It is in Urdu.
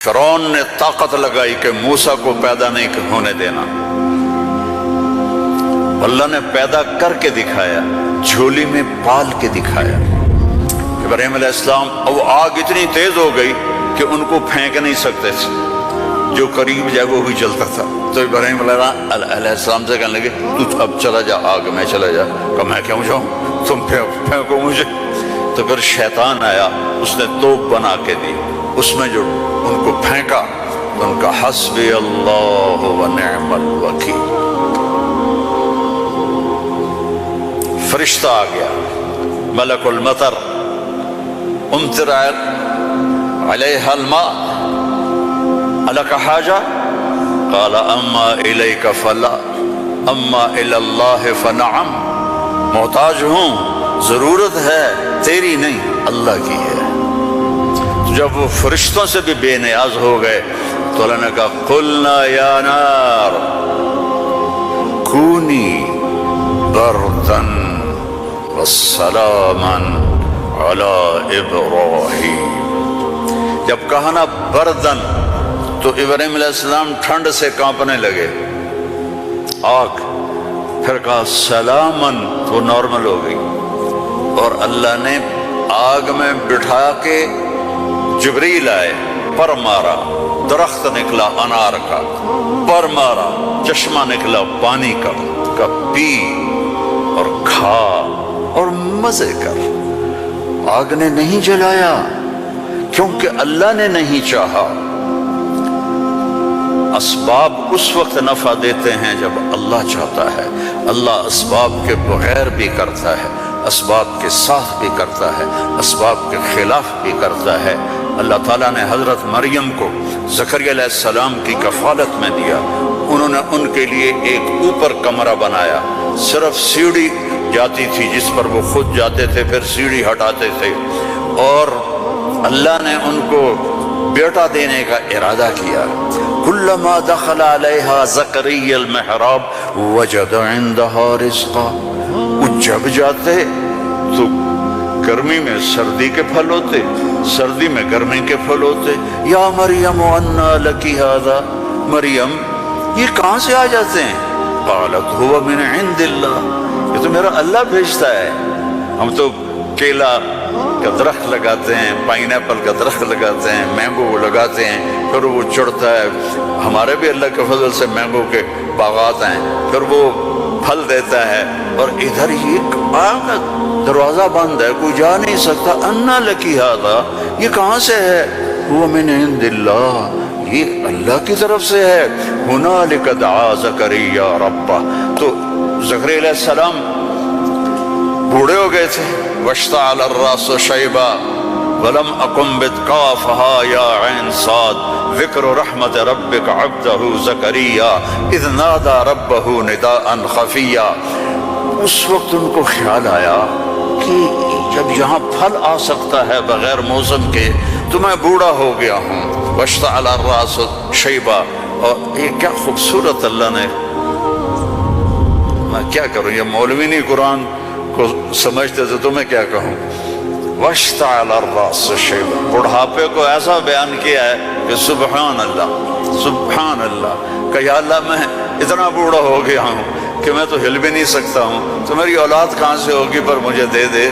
فرعون نے طاقت لگائی کہ موسیٰ کو پیدا نہیں ہونے دینا. اللہ نے پیدا کر کے دکھایا، جھولی میں پال کے دکھایا. ابراہیم علیہ السلام اب آگ اتنی تیز ہو گئی کہ ان کو پھینک نہیں سکتے تھے، جو قریب جائے وہ بھی جلتا تھا. تو ابراہیم علیہ السلام سے کہنے لگے تو اب چلا جا آگ میں چلا جا. کہ میں کیوں جاؤں، تم پھینکو مجھے. تو پھر شیطان آیا، اس نے توپ بنا کے دی، اس میں جو ان کو پھینکا تو ان کا حسبی اللہ و نعم الوکیل. فرشتہ آ گیا، ملک المطر، امطر علیہا الماء الک حاجہ قال اما الیک فلا اما الی اللہ فنعم. محتاج ہوں، ضرورت ہے تیری نہیں اللہ کی ہے. جب وہ فرشتوں سے بھی بے نیاز ہو گئے تو اللہ نے کہا قلنا یا نار کونی بردن وسلاما علی ابراہیم. جب کہا نا بردن تو ابراہیم علیہ السلام ٹھنڈ سے کانپنے لگے، آگ. پھر کہا سلامن تو نارمل ہو گئی. اور اللہ نے آگ میں بٹھا کے جبریل آئے، پر مارا، درخت نکلا انار کا، پر مارا، چشمہ نکلا پانی کا پی اور کھا اور مزے کر. آگ نے نہیں جلایا کیونکہ اللہ نے نہیں چاہا. اسباب اس وقت نفع دیتے ہیں جب اللہ چاہتا ہے. اللہ اسباب کے بغیر بھی کرتا ہے، اسباب کے ساتھ بھی کرتا ہے، اسباب کے خلاف بھی کرتا ہے. اللہ تعالیٰ نے حضرت مریم کو زکریا علیہ السلام کی کفالت میں دیا. انہوں نے ان کے لیے ایک اوپر کمرہ بنایا، صرف سیڑھی جاتی تھی جس پر وہ خود جاتے تھے، پھر سیڑھی ہٹاتے تھے. اور اللہ نے ان کو بیٹا دینے کا ارادہ کیا. کلما دخل علیہا زکریا المحراب وجد عندہا رزقا. وہ جب جاتے تو گرمی میں سردی کے پھل ہوتے، سردی میں گرمی کے پھل ہوتے. یا مریم انا لکی ھذا، مریم یہ کہاں سے آ جاتے ہیں؟ قالت هو من عند اللہ، یہ تو میرا اللہ بھیجتا ہے. ہم تو کیلا کا درخت لگاتے ہیں، پائن ایپل کا درخت لگاتے ہیں، مینگو لگاتے ہیں، پھر وہ چڑھتا ہے. ہمارے بھی اللہ کے فضل سے مینگو کے باغات ہیں، پھر وہ پھل دیتا ہے. اور ادھر یہ دروازہ بند ہے، کوئی جا نہیں سکتا. انا لکی ھذا، یہ کہاں سے ہے؟ وہ من عند اللہ، یہ اللہ کی طرف سے ہے. ہنالک دعا زکریا ربہ. تو زکریا علیہ السلام بوڑھے ہو گئے تھے. واشتعل الراس شیبا ولم اقم بتقافها یا عین صاد ذکر رحمت ربک عبدہ زکریا اذ نادى ربہ نداء خفیا. اس وقت ان کو خیال آیا کہ جب یہاں پھل آ سکتا ہے بغیر موسم کے تو میں بوڑھا ہو گیا ہوں. واشتعل الراس شیبا. اور یہ کیا خوبصورت اللہ نے، میں کیا کروں، یہ مولوی نہیں قرآن کو سمجھتے تھے تو میں کیا کہوں. واشتعل الراس شیبا، بڑھاپے کو ایسا بیان کیا ہے کہ سبحان اللہ سبحان اللہ. کہ یا اللہ میں اتنا بوڑھا ہو گیا ہوں کہ میں تو ہل بھی نہیں سکتا ہوں، تو میری اولاد کہاں سے ہوگی، پر مجھے دے دے.